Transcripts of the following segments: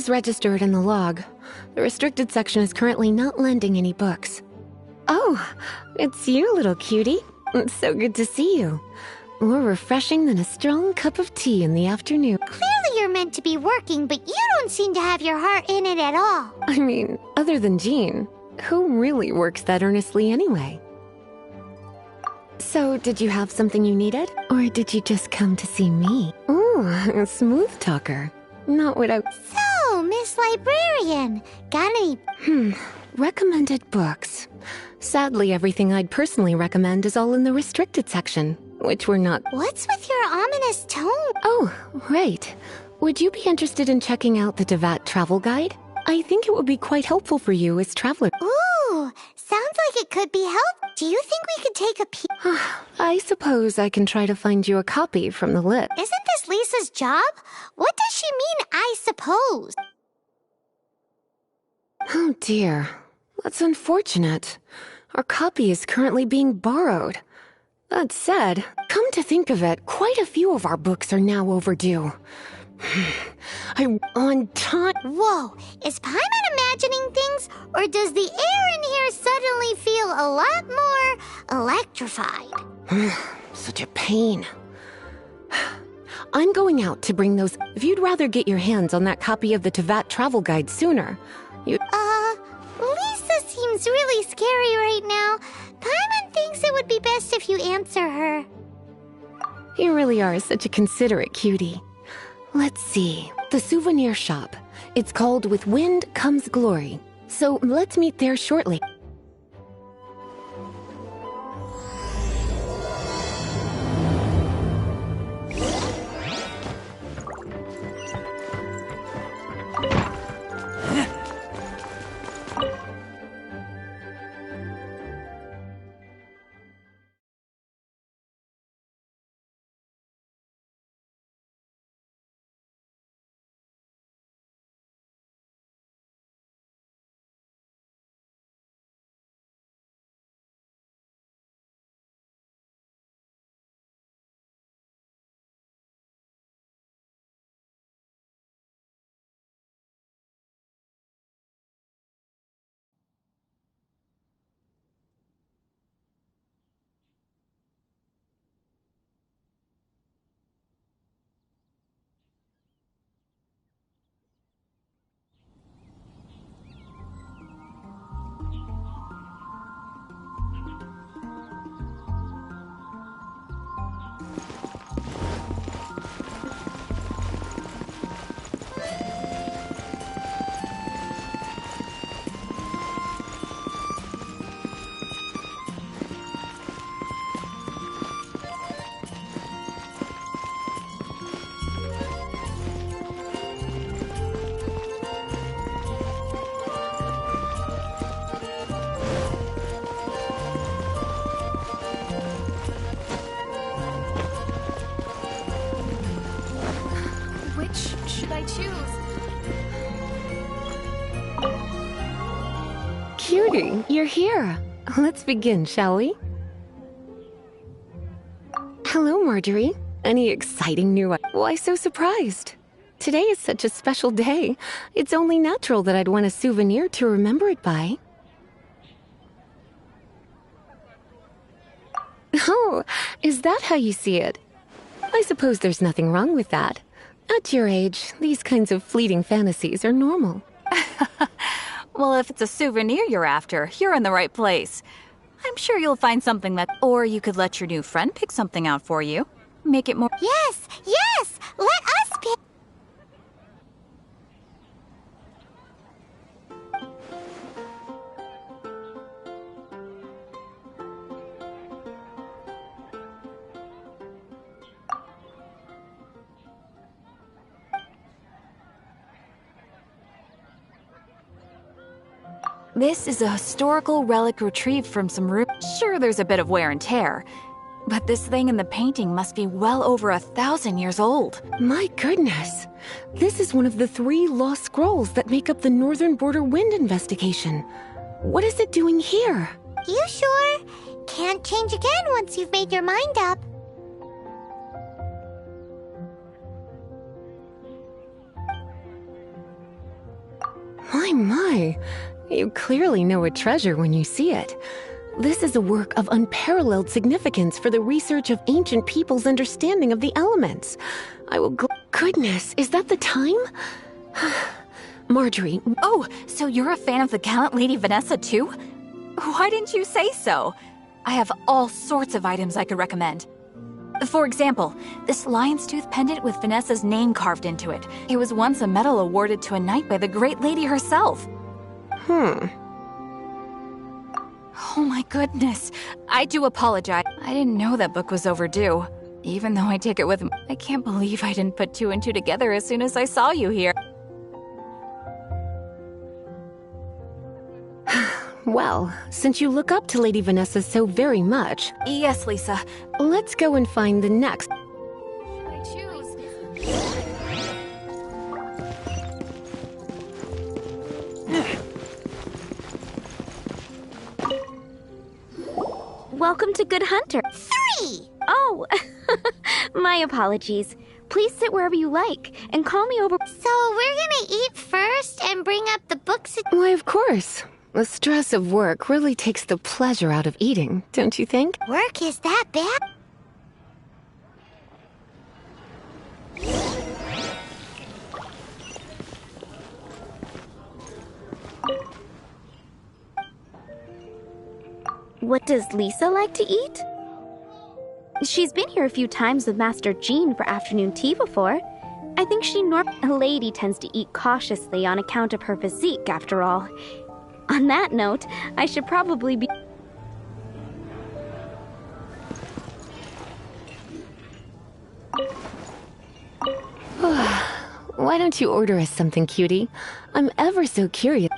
is registered in the log. The restricted section is currently not lending any books. Oh, it's you, little cutie. It's so good to see you. More refreshing than a strong cup of tea in the afternoon. Clearly you're meant to be working, but you don't seem to have your heart in it at all. I mean, other than Jean, who really works that earnestly anyway? So, did you have something you needed? Or did you just come to see me? Ooh, a smooth talker. Not what I... So, Miss Librarian, got any... Recommended books. Sadly, everything I'd personally recommend is all in the restricted section, which we're not... What's with your ominous tone? Oh, right. Would you be interested in checking out the Devat travel guide? I think it would be quite helpful for you as traveler. Ooh, sounds like it could be helpful. Do you think we could take a peek? I suppose I can try to find you a copy from the list. Isn't this Lisa's job? What does she mean, I suppose? Oh dear. That's unfortunate. Our copy is currently being borrowed. That said, come to think of it, quite a few of our books are now overdue. I'm on time. Whoa, is Paimon imagining things, or does the air in here suddenly feel a lot more electrified? Such a pain. I'm going out to bring those... If you'd rather get your hands on that copy of the Tevat travel guide sooner, you... Lisa seems really scary right now. Paimon thinks it would be best if you answer her. You really are such a considerate cutie. Let's see. The souvenir shop. It's called With Wind Comes Glory. So let's meet there shortly. Cutie, you're here. Let's begin, shall we? Hello, Marjorie. Any exciting new... Why so surprised? Today is such a special day. It's only natural that I'd want a souvenir to remember it by. Oh, is that how you see it? I suppose there's nothing wrong with that. At your age, these kinds of fleeting fantasies are normal. Well, if it's a souvenir you're after, you're in the right place. I'm sure you'll find something that... Or you could let your new friend pick something out for you. Make it more... Yes, yes! Let us pick... This is a historical relic retrieved from some room. Sure, there's a bit of wear and tear, but this thing in the painting must be well over 1,000 years old. My goodness! This is one of the 3 lost scrolls that make up the Northern Border Wind investigation. What is it doing here? You sure? Can't change again once you've made your mind up. My. You clearly know a treasure when you see it. This is a work of unparalleled significance for the research of ancient people's understanding of the elements. I will Goodness, is that the time? Marjorie. Oh, so you're a fan of the gallant Lady Vanessa too? Why didn't you say so? I have all sorts of items I could recommend. For example, this lion's tooth pendant with Vanessa's name carved into it. It was once a medal awarded to a knight by the great lady herself. Oh my goodness. I do apologize. I didn't know that book was overdue. Even though I take it with me, I can't believe I didn't put two and two together as soon as I saw you here. Well, since you look up to Lady Vanessa so very much... Yes, Lisa. Let's go and find the next... Should I choose? Welcome to Good Hunter. 3! Oh, my apologies. Please sit wherever you like and call me over. So we're gonna eat first and bring up the books. Why, of course. The stress of work really takes the pleasure out of eating, don't you think? Work is that bad? What does Lisa like to eat? She's been here a few times with Master Jean for afternoon tea before. I think a lady tends to eat cautiously on account of her physique, after all. On that note, I should probably be... Why don't you order us something, cutie? I'm ever so curious.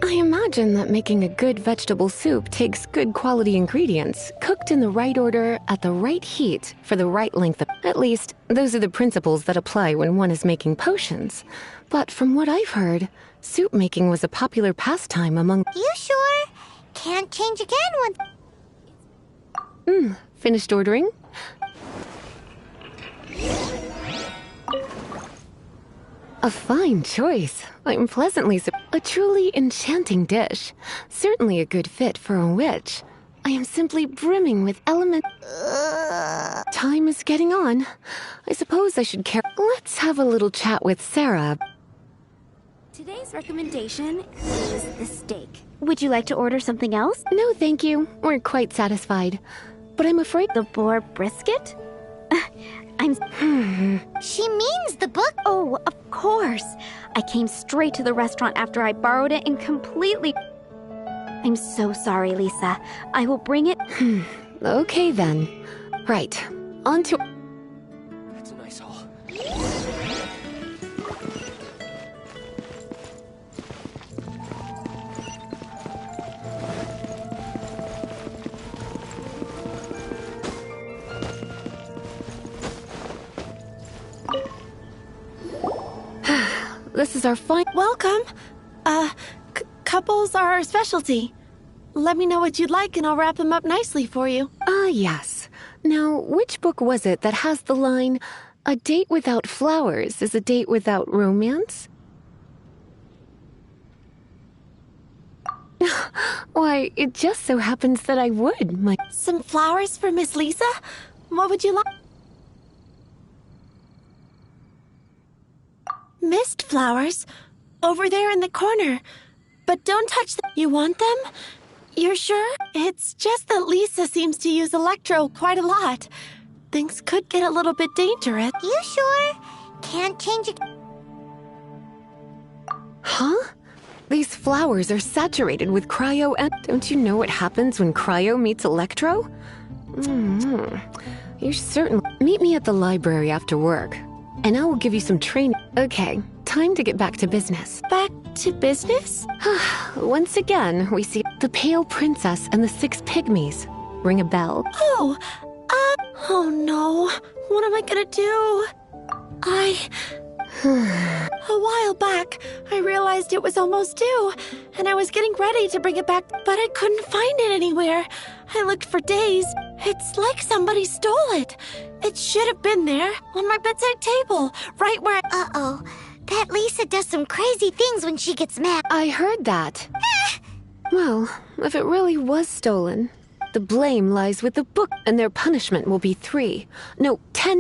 I imagine that making a good vegetable soup takes good quality ingredients, cooked in the right order, at the right heat, for the right length of... At least, those are the principles that apply when one is making potions. But from what I've heard, soup making was a popular pastime among... You sure? Can't change again when... Finished ordering? A fine choice. I'm pleasantly a truly enchanting dish. Certainly a good fit for a witch. I am simply brimming with element... Time is getting on. I suppose I should Let's have a little chat with Sarah. Today's recommendation is the steak. Would you like to order something else? No, thank you. We're quite satisfied. But I'm afraid... The boar brisket? She means the book. Oh, of course. I came straight to the restaurant after I borrowed it and completely... I'm so sorry, Lisa. I will bring it... Okay, then. Right. On to... That's a nice haul. This is our fine... Welcome. Couples are our specialty. Let me know what you'd like and I'll wrap them up nicely for you. Yes. Now, which book was it that has the line, "A date without flowers is a date without romance"? Why, it just so happens that I would, my... Some flowers for Miss Lisa? What would you like? Mist flowers. Over there in the corner. But don't touch them. You want them? You're sure? It's just that Lisa seems to use electro quite a lot. Things could get a little bit dangerous. You sure? Can't change again. Huh? These flowers are saturated with cryo and... Don't you know what happens when cryo meets electro? You certainly... Meet me at the library after work, and I will give you some training. Okay, time to get back to business. Back to business? Once again, we see the Pale Princess and the Six Pygmies. Ring a bell? Oh no. What am I gonna do? A while back, I realized it was almost due, and I was getting ready to bring it back, but I couldn't find it anywhere. I looked for days, It's like somebody stole it. It should have been there, on my bedside table, right where Uh-oh. That Lisa does some crazy things when she gets mad. I heard that. Well, if it really was stolen, the blame lies with the book, and their punishment will be 10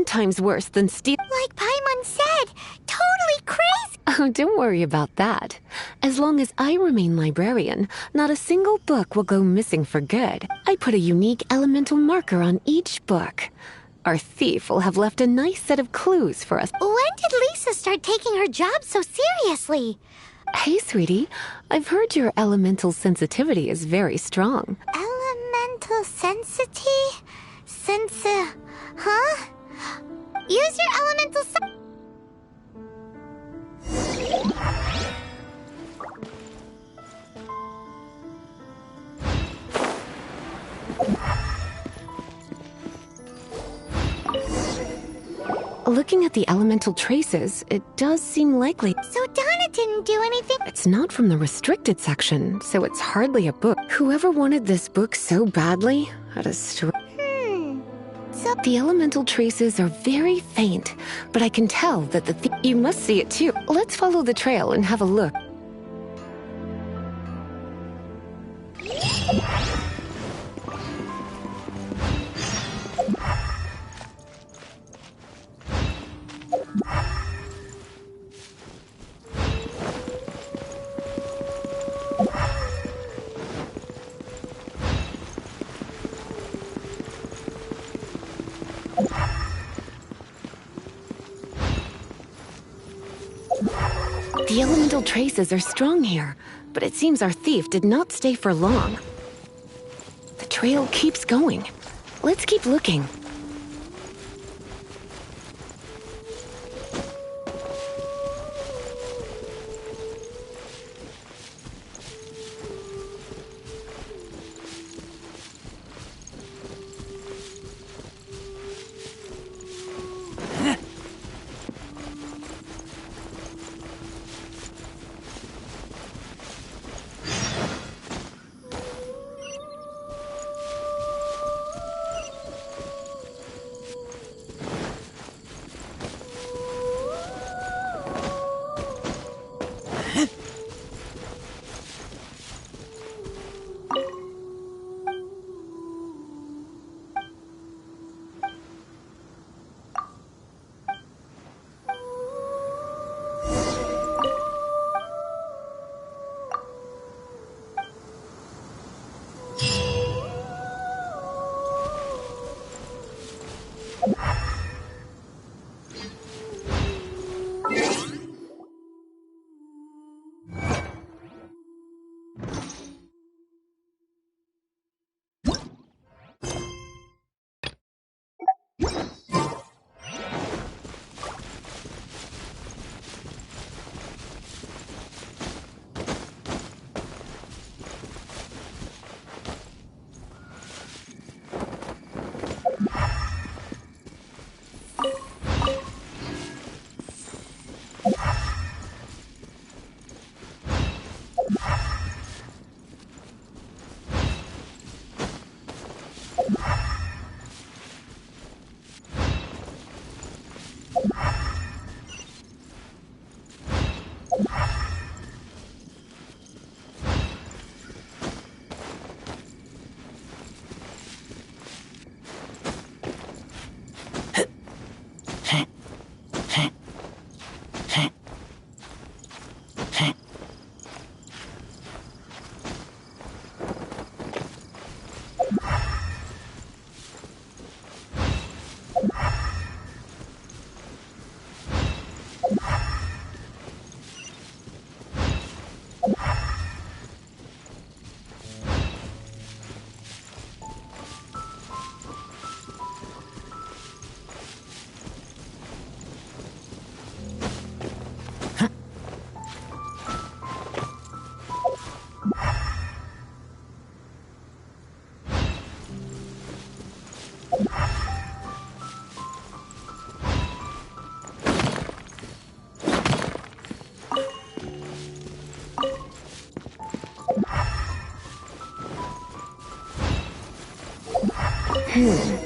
times worse than steal. Like Paimon said, totally crazy. Oh, don't worry about that. As long as I remain librarian, not a single book will go missing for good. I put a unique elemental marker on each book. Our thief will have left a nice set of clues for us. When did Lisa start taking her job so seriously? Hey, sweetie, I've heard your elemental sensitivity is very strong. Elemental sensity? Huh? Use your elemental Looking at the elemental traces, it does seem likely. So Donna didn't do anything? It's not from the restricted section, so it's hardly a book. Whoever wanted this book so badly had a So The elemental traces are very faint, but I can tell that you must see it too. Let's follow the trail and have a look. The elemental traces are strong here, but it seems our thief did not stay for long. The trail keeps going. Let's keep looking.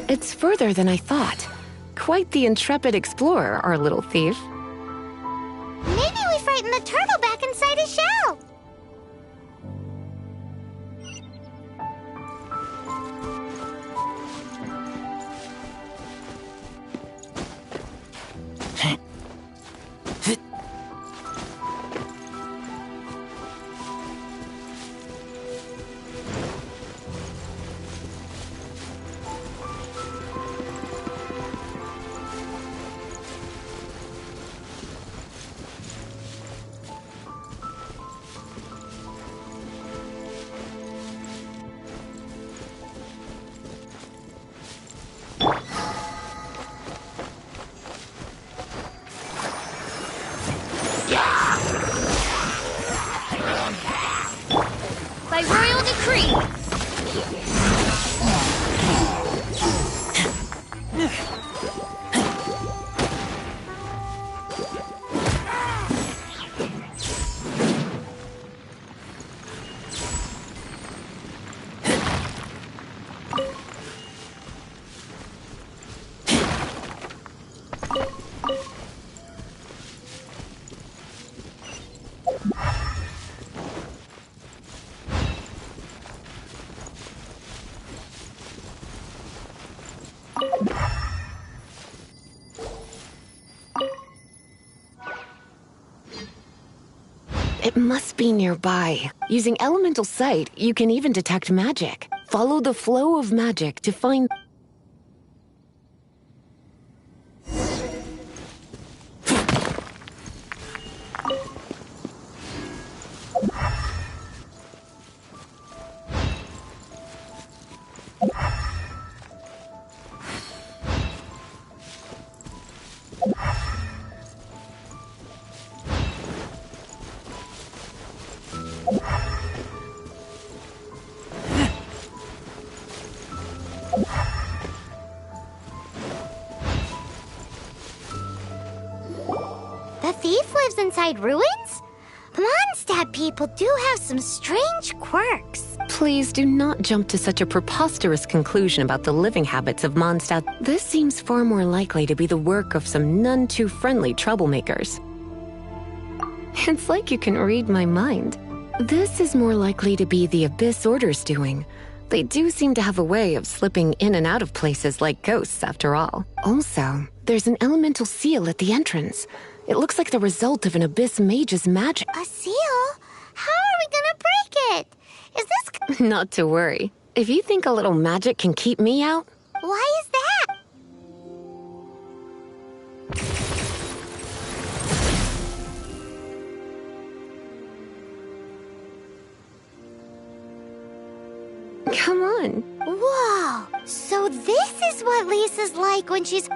It's further than I thought. Quite the intrepid explorer, our little thief. Maybe we frightened the turtle back inside his shell. By royal decree! It must be nearby. Using elemental sight, you can even detect magic. Follow the flow of magic to find... The thief lives inside ruins? Mondstadt people do have some strange quirks. Please do not jump to such a preposterous conclusion about the living habits of Mondstadt. This seems far more likely to be the work of some none-too-friendly troublemakers. It's like you can read my mind. This is more likely to be the Abyss Order's doing. They do seem to have a way of slipping in and out of places like ghosts, after all. Also, there's an elemental seal at the entrance. It looks like the result of an Abyss mage's magic. A seal? How are we gonna break it? Is this... Not to worry. If you think a little magic can keep me out... Why is that? Come on. Whoa! So this is what Lisa's like when she's...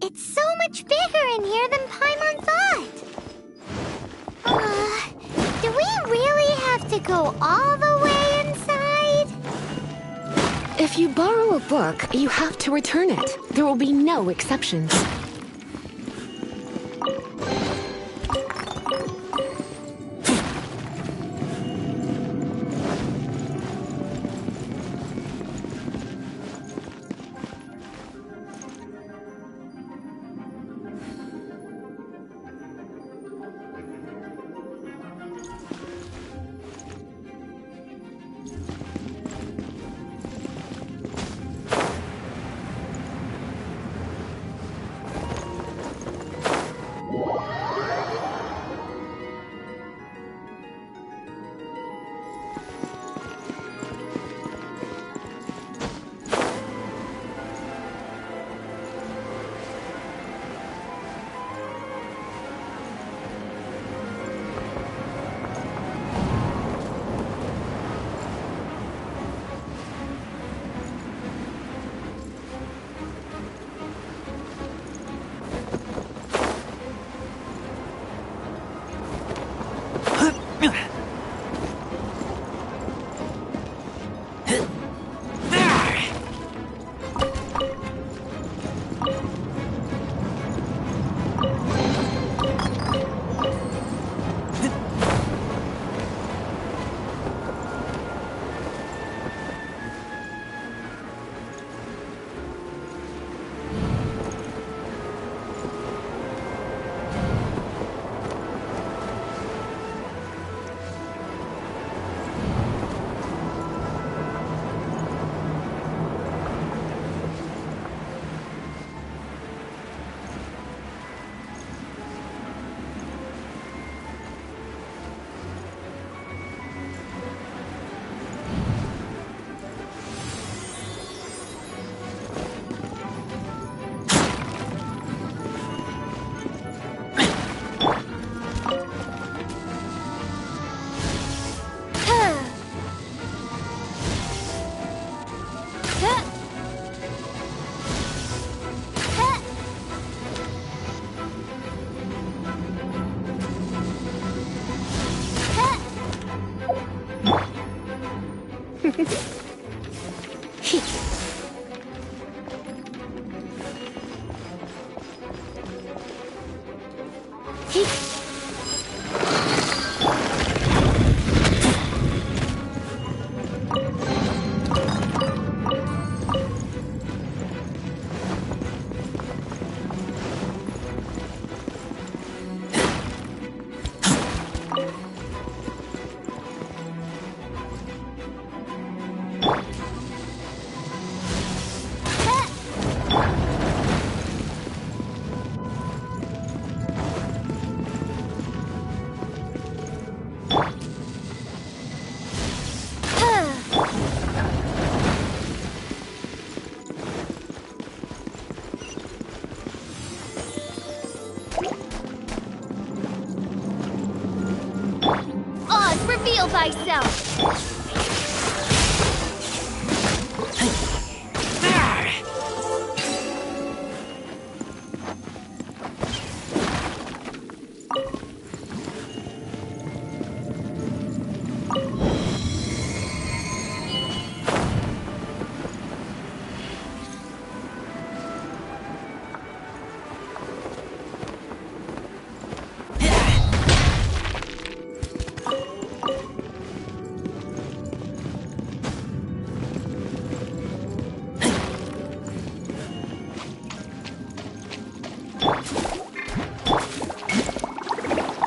It's so much bigger in here than Paimon thought. Do we really have to go all the way inside? If you borrow a book, you have to return it. There will be no exceptions. Oz, reveal thyself!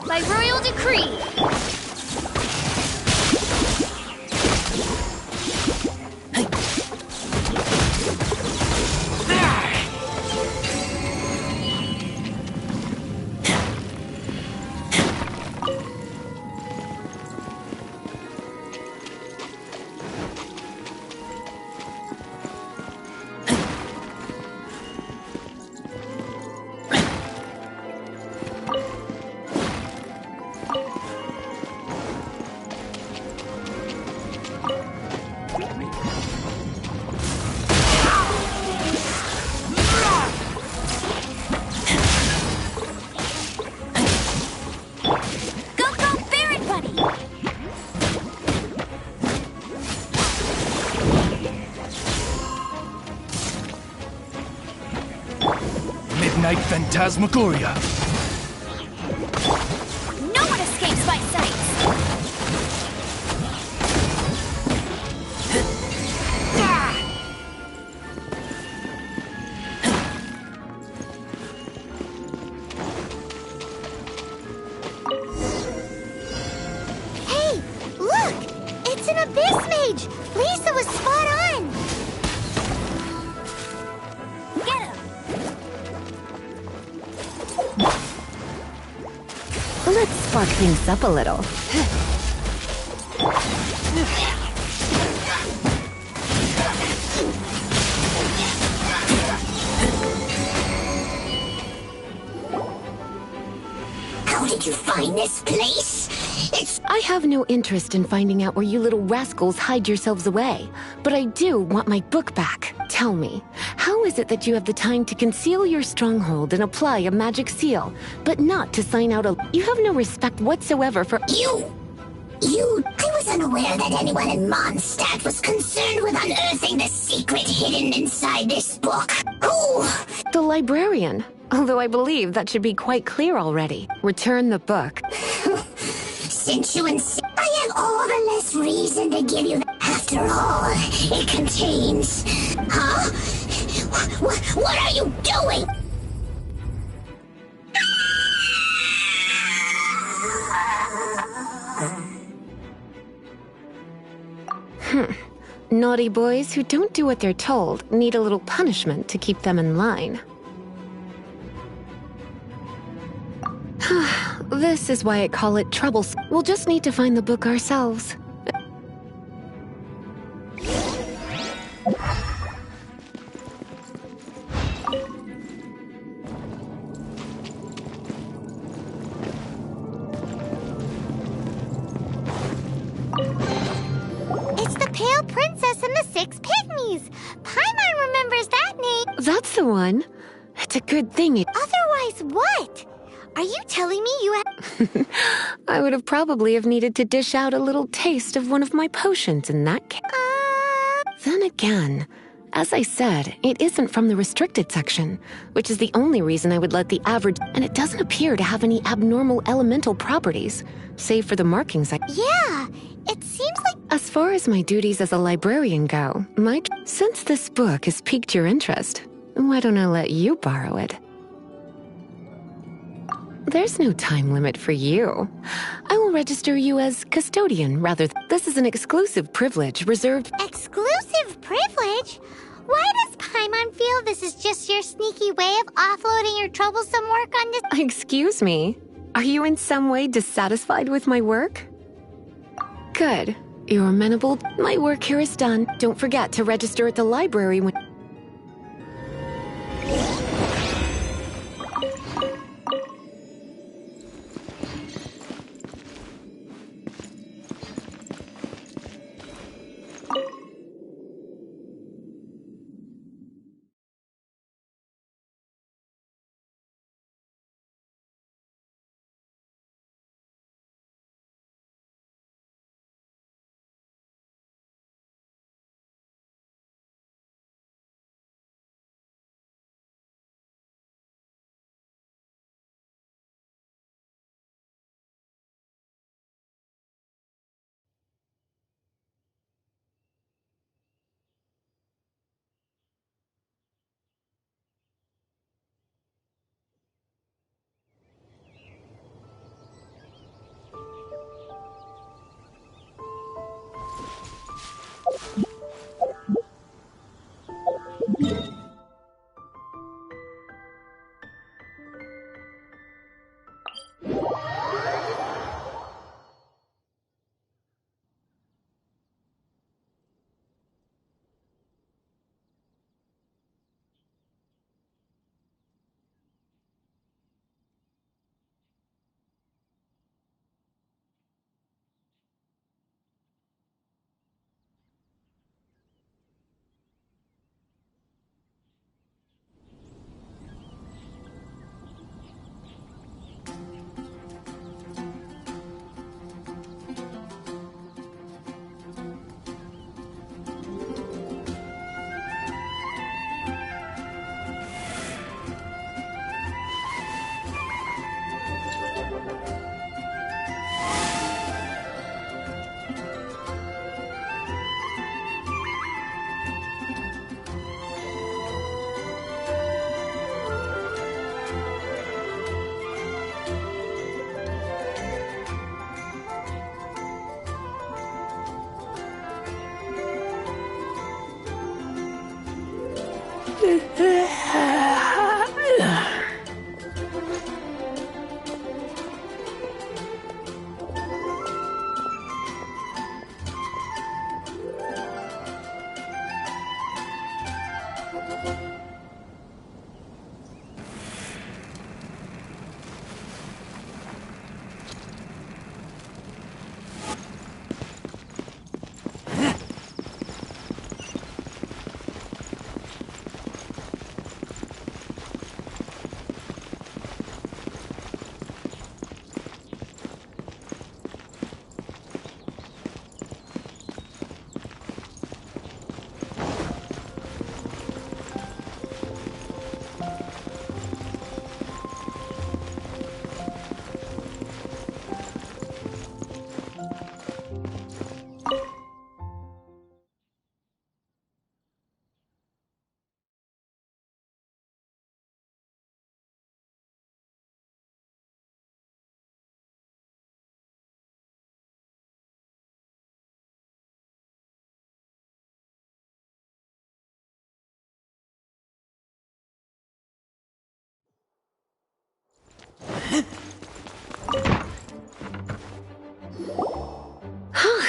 By royal decree! Midnight Phantasmagoria. No one escapes my sights! Hey, look! It's an abyss mage! Lisa was spot on! Get him! Let's spark things up a little. How did you find this place? I have no interest in finding out where you little rascals hide yourselves away, but I do want my book back. Tell me, how is it that you have the time to conceal your stronghold and apply a magic seal, but not to sign out a... You have no respect whatsoever for... I was unaware that anyone in Mondstadt was concerned with unearthing the secret hidden inside this book. Who? The librarian. Although I believe that should be quite clear already. Return the book. Since you insist, I have all the less reason to give you that. After all, it contains... Huh? What are you doing? Naughty boys who don't do what they're told need a little punishment to keep them in line. This is why I call it trouble. We'll just need to find the book ourselves. It's the Pale Princess and the Six Pygmies. Paimon remembers that name. That's the one. It's a good thing it... Otherwise, what? Are you telling me you have... I would have probably have needed to dish out a little taste of one of my potions in that case. Then again, as I said, it isn't from the restricted section, which is the only reason I would let the average, and it doesn't appear to have any abnormal elemental properties, save for the markings Yeah, it seems like... As far as my duties as a librarian go, since this book has piqued your interest, why don't I let you borrow it? There's no time limit for you. I will register you as custodian rather than... This is an exclusive privilege reserved... Exclusive privilege? Why does Paimon feel this is just your sneaky way of offloading your troublesome work on this? Excuse me? Are you in some way dissatisfied with my work? Good. You're amenable. My work here is done. Don't forget to register at the library when...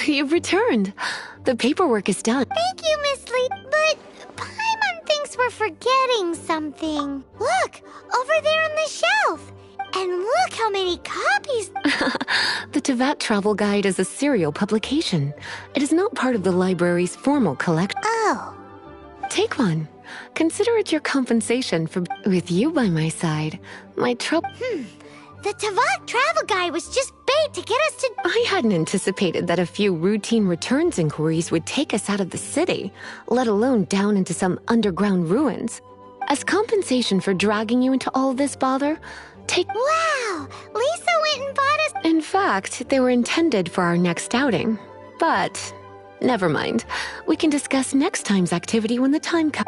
You've returned. The paperwork is done. Thank you, Miss Lee. But Paimon thinks we're forgetting something. Look, over there on the shelf. And look how many copies. The Teyvat Travel Guide is a serial publication. It is not part of the library's formal collection. Oh. Take one. Consider it your compensation for... With you by my side, my trouble... The Tavok travel guy was just bait to get us to... I hadn't anticipated that a few routine returns inquiries would take us out of the city, let alone down into some underground ruins. As compensation for dragging you into all this bother, take... Wow! Lisa went and bought us... In fact, they were intended for our next outing. But, never mind. We can discuss next time's activity when the time comes.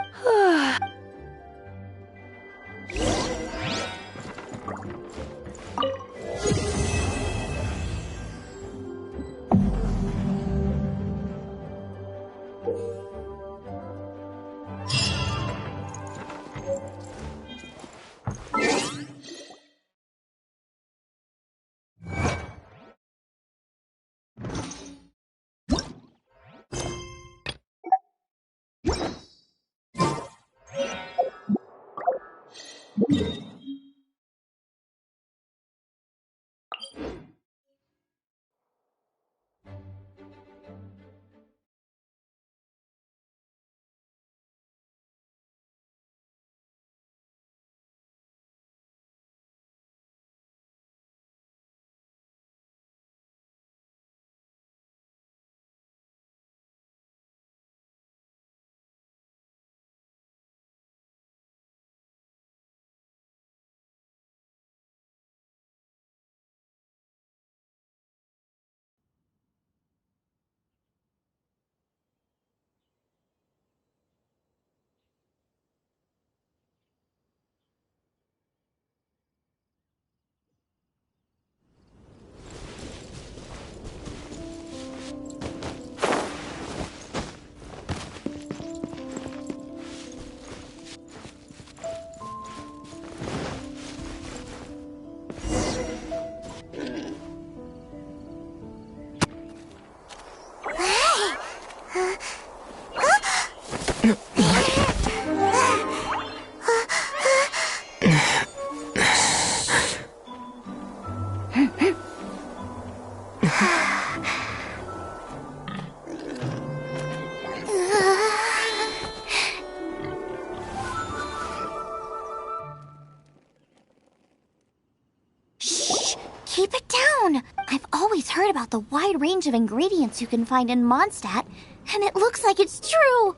Keep it down! I've always heard about the wide range of ingredients you can find in Mondstadt, and it looks like it's true!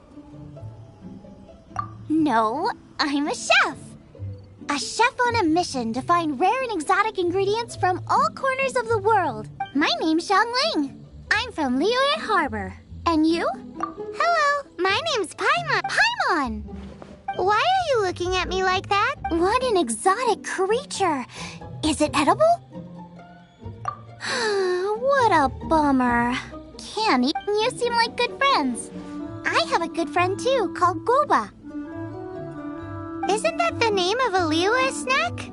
No, I'm a chef! A chef on a mission to find rare and exotic ingredients from all corners of the world. My name's Xiangling. I'm from Liyue Harbor. And you? Hello, my name's Paimon. Paimon! Why are you looking at me like that? What an exotic creature! Is it edible? What a bummer. Canny, you seem like good friends. I have a good friend too, called Guba. Isn't that the name of a Liyue snack?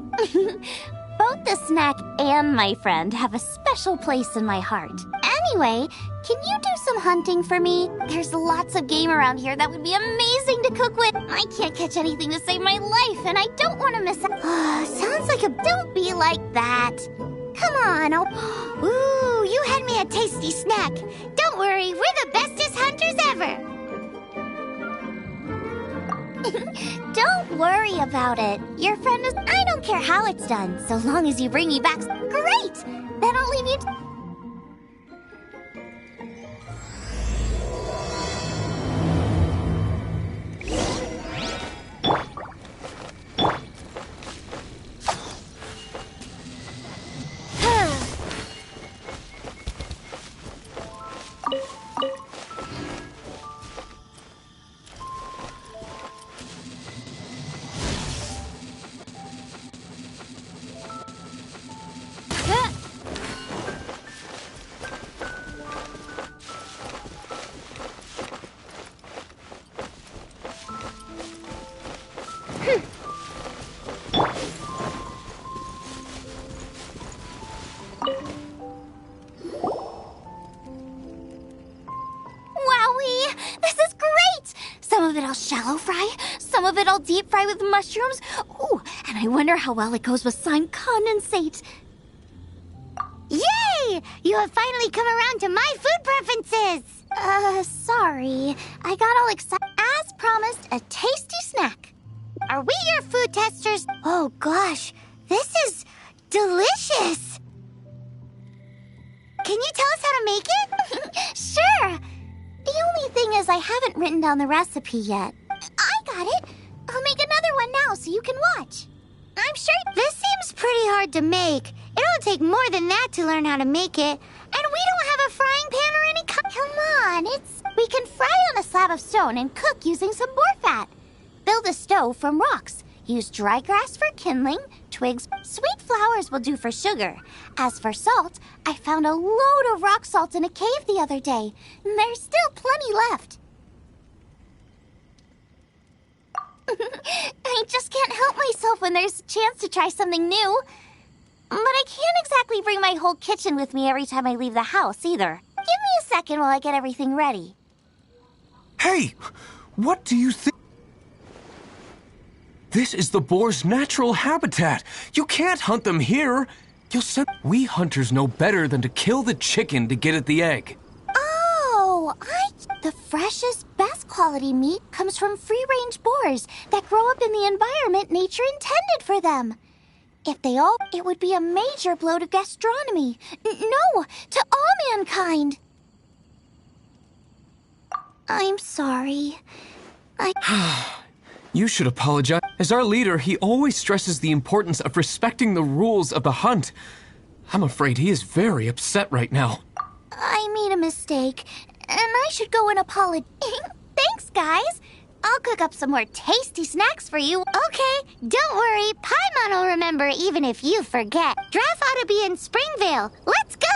Both the snack and my friend have a special place in my heart. Anyway, can you do some hunting for me? There's lots of game around here that would be amazing to cook with. I can't catch anything to save my life, and I don't want to miss out. Sounds like a... Don't be like that. Come on, Ooh, you had me a tasty snack. Don't worry, we're the bestest hunters ever. Don't worry about it. Your friend is... I don't care how it's done, so long as you bring me back... Great! Then I'll leave you... Shallow fry, some of it I'll deep fry with mushrooms. Ooh, and I wonder how well it goes with slime condensate. Yay! You have finally come around to my food preferences! Sorry. I got all excited. As promised, a tasty snack. Are we your food testers? Oh gosh, this is delicious! Can you tell us how to make it? Sure! The only thing is I haven't written down the recipe yet. I got it! I'll make another one now so you can watch. I'm sure this seems pretty hard to make. It'll take more than that to learn how to make it. And we don't have a frying pan or any Come on, we can fry on a slab of stone and cook using some boar fat. Build a stove from rocks. Use dry grass for kindling, twigs. Sweet flowers will do for sugar. As for salt, I found a load of rock salt in a cave the other day. There's still plenty left. I just can't help myself when there's a chance to try something new. But I can't exactly bring my whole kitchen with me every time I leave the house, either. Give me a second while I get everything ready. Hey! What do you think? This is the boar's natural habitat. You can't hunt them here. We hunters know better than to kill the chicken to get at the egg. Oh, the freshest, best quality meat comes from free-range boars that grow up in the environment nature intended for them. If they all, it would be a major blow to gastronomy. No, to all mankind. I'm sorry. You should apologize. As our leader, he always stresses the importance of respecting the rules of the hunt. I'm afraid he is very upset right now. I made a mistake, and I should go and apologize. Thanks, guys. I'll cook up some more tasty snacks for you. Okay, don't worry. Paimon will remember even if you forget. Draft ought to be in Springvale. Let's go!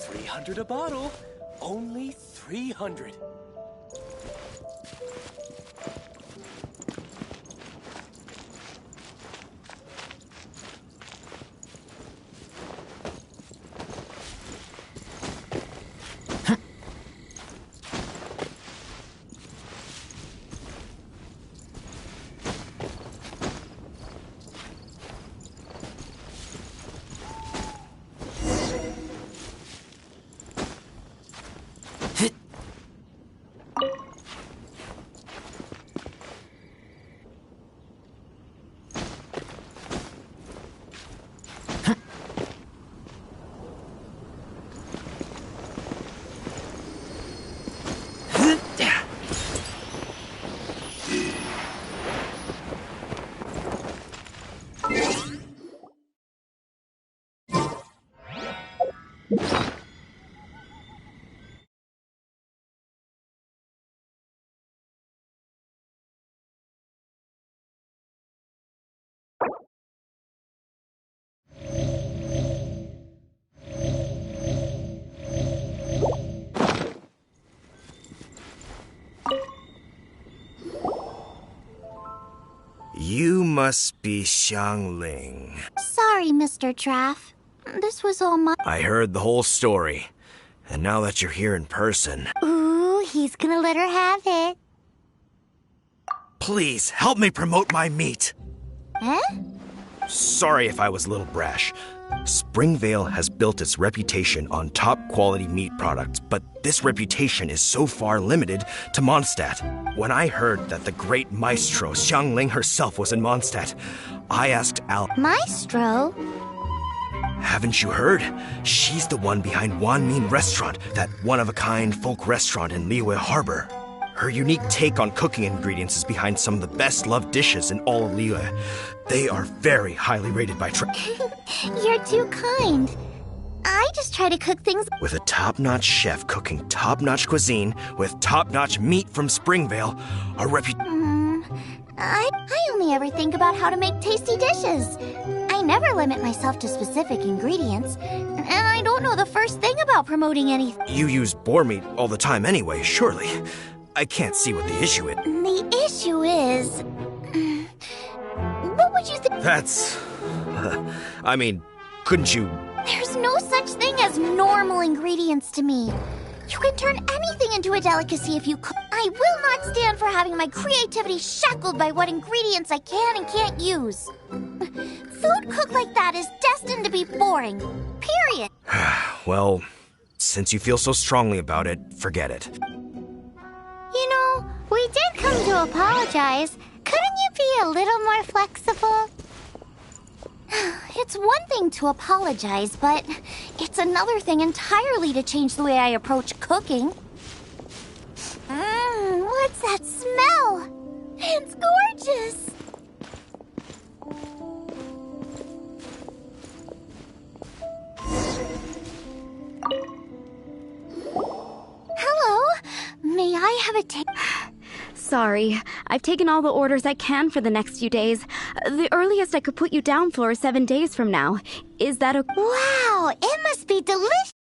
$300 a bottle. Only 300. You must be Xiangling. Sorry, Mr. Draff. This was all my... I heard the whole story. And now that you're here in person... Ooh, he's gonna let her have it. Please, help me promote my meat. Huh? Sorry if I was a little brash. Springvale has built its reputation on top-quality meat products, but this reputation is so far limited to Mondstadt. When I heard that the great maestro Xiangling herself was in Mondstadt, I asked Al... Maestro? Haven't you heard? She's the one behind Wanmin Restaurant, that one-of-a-kind folk restaurant in Liyue Harbor. Her unique take on cooking ingredients is behind some of the best-loved dishes in all of Liyue. They are very highly rated by You're too kind. I just try to cook things. With a top-notch chef cooking top-notch cuisine with top-notch meat from Springvale, a I only ever think about how to make tasty dishes. I never limit myself to specific ingredients, and I don't know the first thing about promoting anything. You use boar meat all the time anyway, surely. I can't see what the issue is. The issue is... What would you think? That's... I mean, couldn't you... There's no such thing as normal ingredients to me. You can turn anything into a delicacy if you cook. I will not stand for having my creativity shackled by what ingredients I can and can't use. Food cooked like that is destined to be boring. Period. Well, since you feel so strongly about it, forget it. You know, we did come to apologize. Couldn't you be a little more flexible? It's one thing to apologize, but it's another thing entirely to change the way I approach cooking. What's that smell? It's gorgeous! Hello? May I have a taste? Sorry, I've taken all the orders I can for the next few days. The earliest I could put you down for is 7 days from now. Is that okay? Wow, it must be delicious!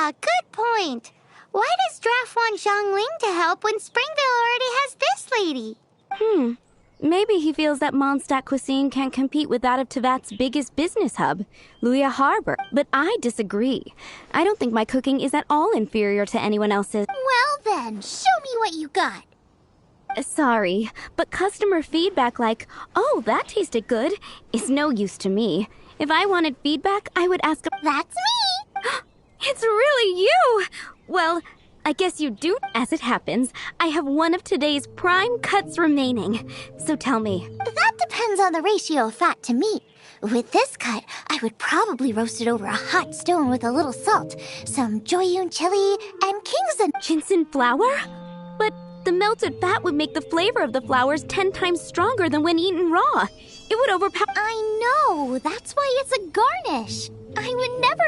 Yeah, good point. Why does Draft want Zhongling to help when Springvale already has this lady? Maybe he feels that Mondstadt cuisine can't compete with that of Tevat's biggest business hub, Luya Harbor. But I disagree. I don't think my cooking is at all inferior to anyone else's. Well then, show me what you got. Sorry, but customer feedback like, "Oh, that tasted good," is no use to me. If I wanted feedback, I would ask. That's me! It's really you! Well, I guess you do. As it happens, I have one of today's prime cuts remaining. So tell me. That depends on the ratio of fat to meat. With this cut, I would probably roast it over a hot stone with a little salt, some Joyun chili, and Kingston. Jinsen flour? But the melted fat would make the flavor of the flowers 10 times stronger than when eaten raw. It would overpower. I know, that's why it's a garnish. I would never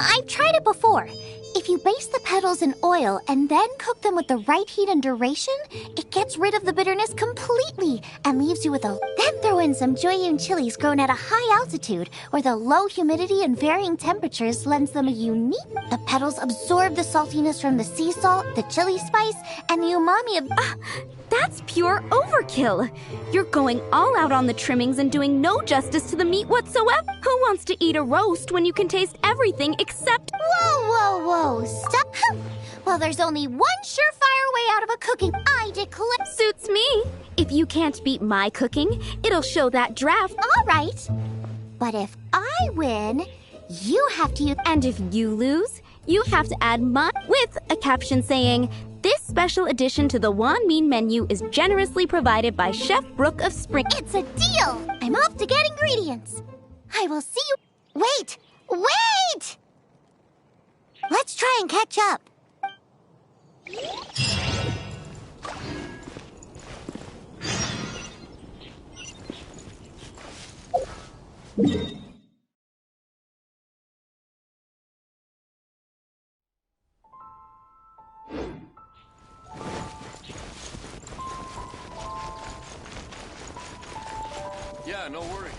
I've tried it before. If you baste the petals in oil and then cook them with the right heat and duration, it gets rid of the bitterness completely and leaves you with a... Then throw in some Joyun chilies grown at a high altitude where the low humidity and varying temperatures lends them a unique... The petals absorb the saltiness from the sea salt, the chili spice, and the umami of... That's pure overkill. You're going all out on the trimmings and doing no justice to the meat whatsoever. Who wants to eat a roast when you can taste everything except... Whoa, stop. Well, there's only one surefire way out of a cooking. I declare... Suits me. If you can't beat my cooking, it'll show that draft. All right. But if I win, you have to use... And if you lose, you have to add mine with a caption saying, "This special addition to the Wan Min menu is generously provided by Chef Brooke of Spring." It's a deal. I'm off to get ingredients. I will see you... Wait! Let's try and catch up. Yeah, no worries.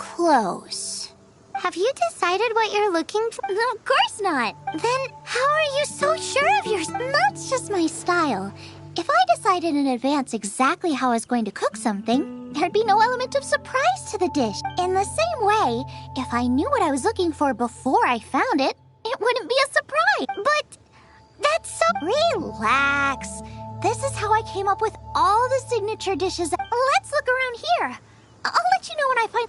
close. Have you decided what you're looking for? Of course not. Then how are you so sure of yours? That's just my style. If I decided in advance exactly how I was going to cook something, there'd be no element of surprise to the dish. In the same way, if I knew what I was looking for before I found it, it wouldn't be a surprise. But that's so... Relax. This is how I came up with all the signature dishes. Let's look around here. I'll let you know when I find...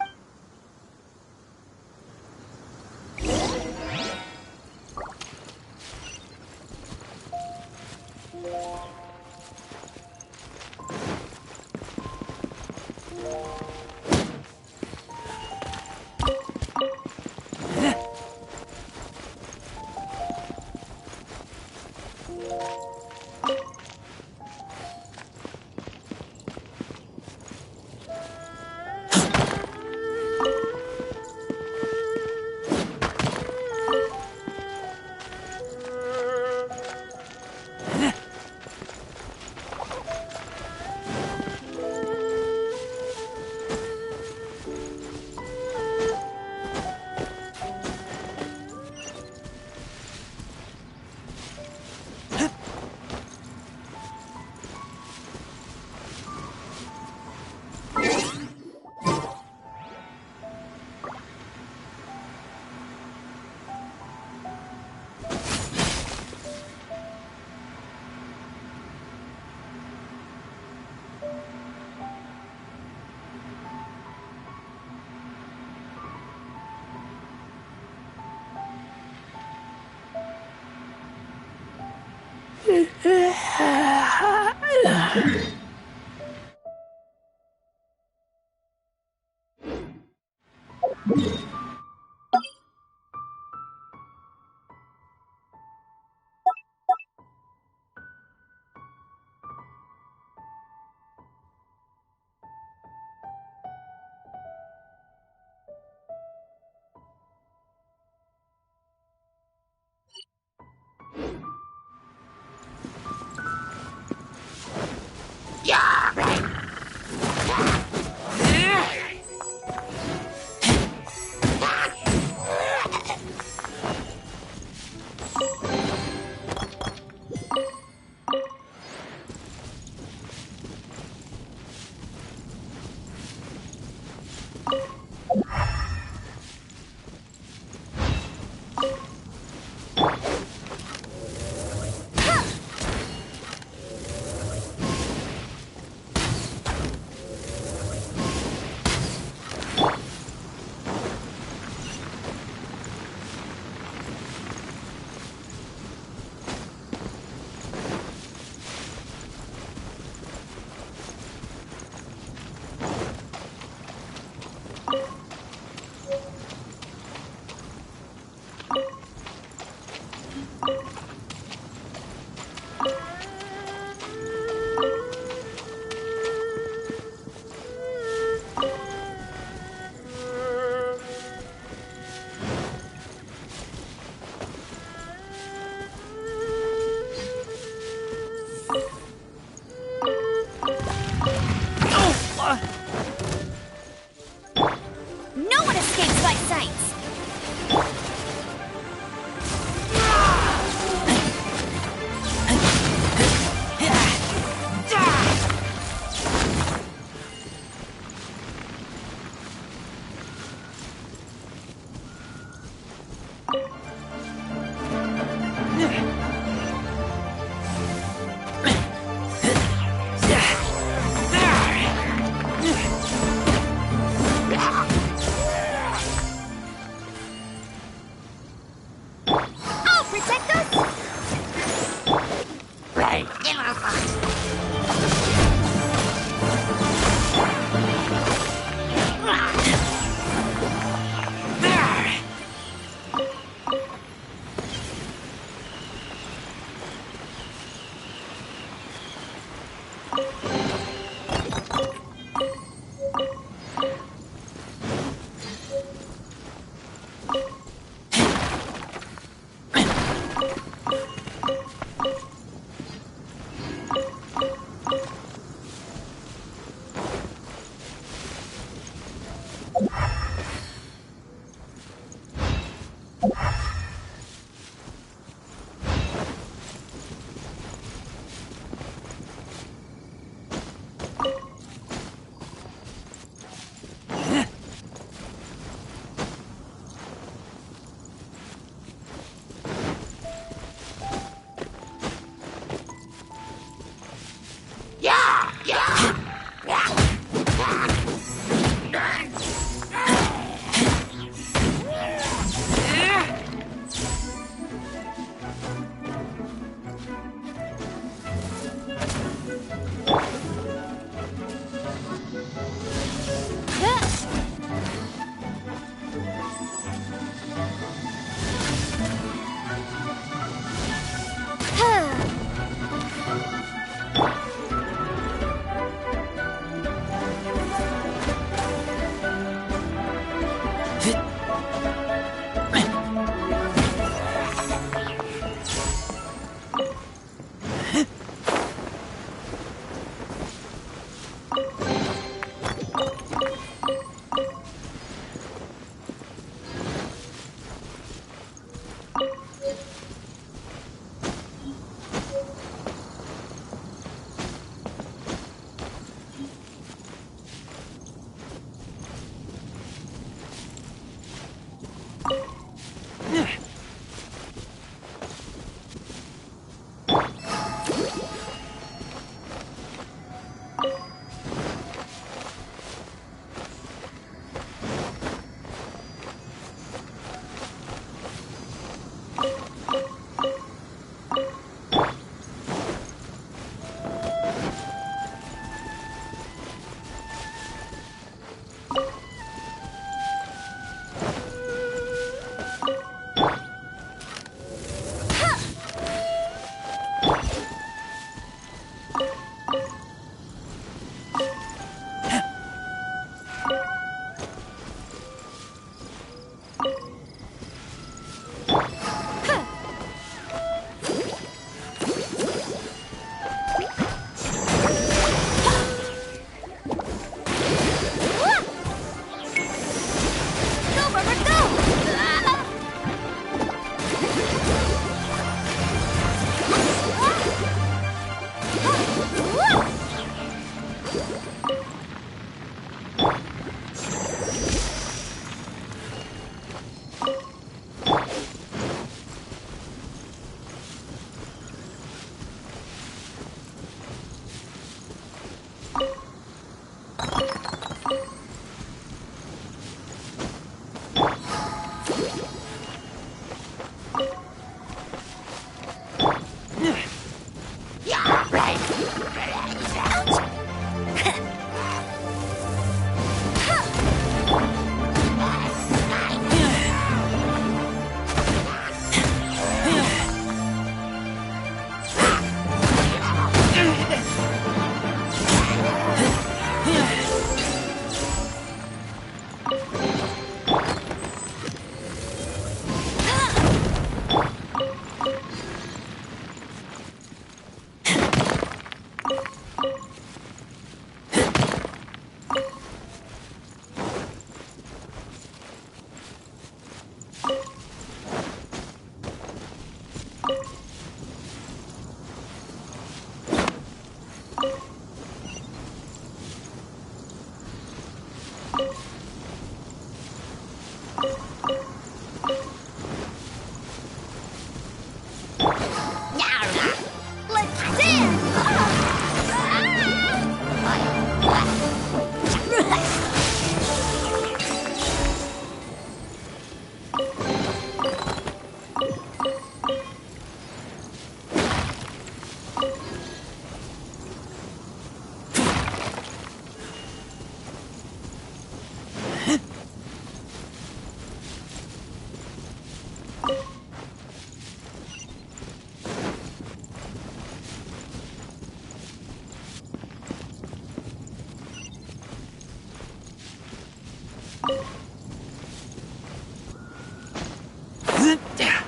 Let's dance!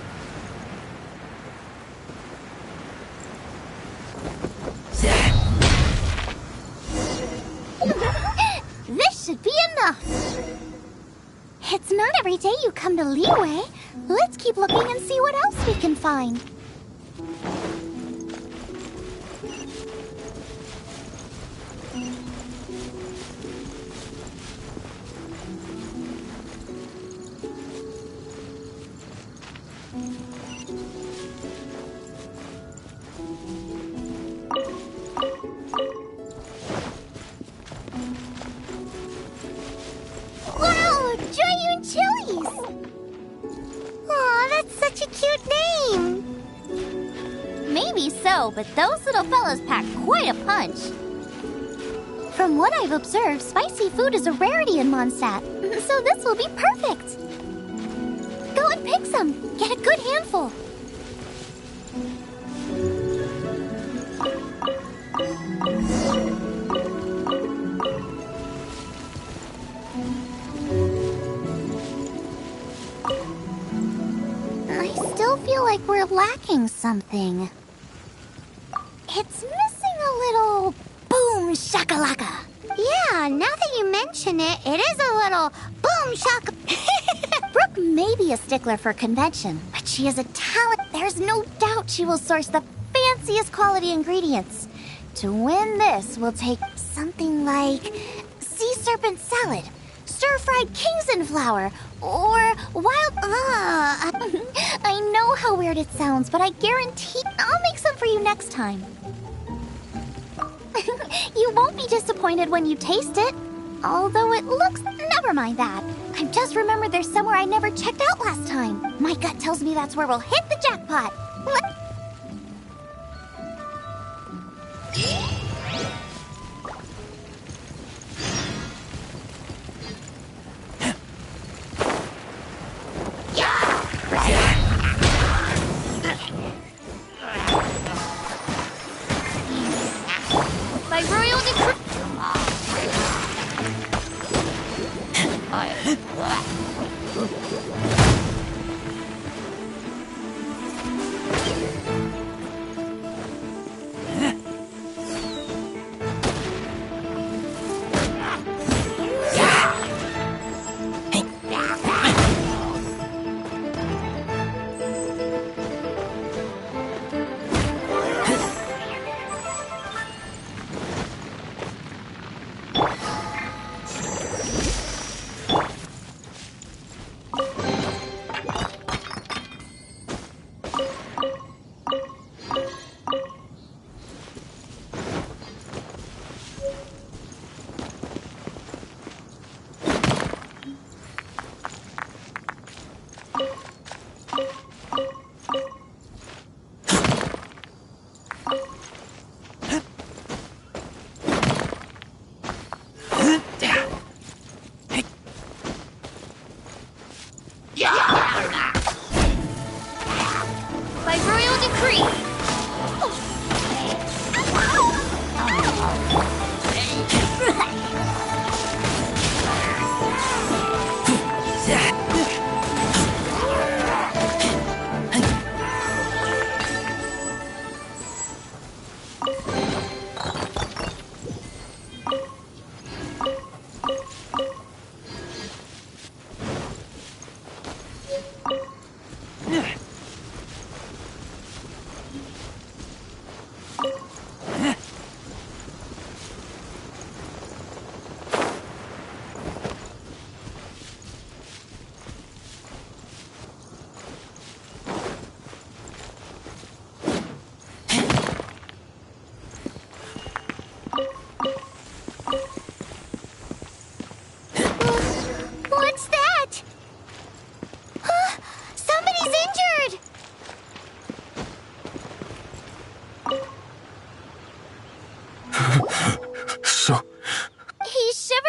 This should be enough. It's not every day you come to Leeway. Let's keep looking and see what else we can find. Wow, giant chilies! Aw, that's such a cute name. Maybe so, but those little fellas pack quite a punch. From what I've observed, spicy food is a rarity in Mondstadt, so this will be perfect. Go and pick some. Get a good handful. I still feel like we're lacking something. It's missing a little boom shakalaka. Yeah, now that you mention it, it is a little boom shaka. Brooke may be a stickler for convention, but she is a talent. There's no doubt she will source the fanciest quality ingredients. To win this, we'll take something like sea serpent salad, stir-fried Kingston flour, or wild... I know how weird it sounds, but I guarantee I'll make some for you next time. You won't be disappointed when you taste it. Although it looks... Never mind that. I've just remembered there's somewhere I never checked out last time. My gut tells me that's where we'll hit the jackpot. By royal decree...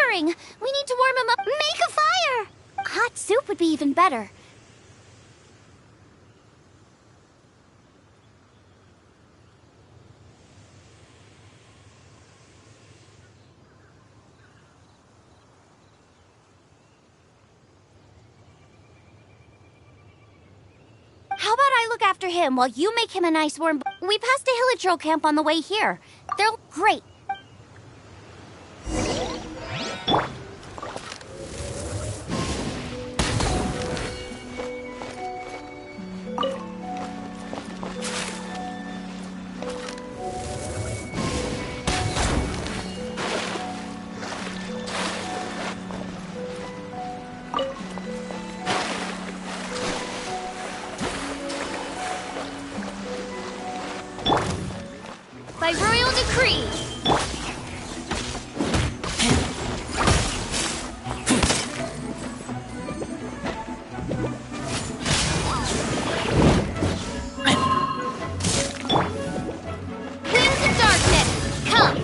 shivering. We need to warm him up. Make a fire! Hot soup would be even better. How about I look after him while you make him a nice warm... We passed a Hilichurl camp on the way here. They're great. By royal decree. Winds of darkness, come.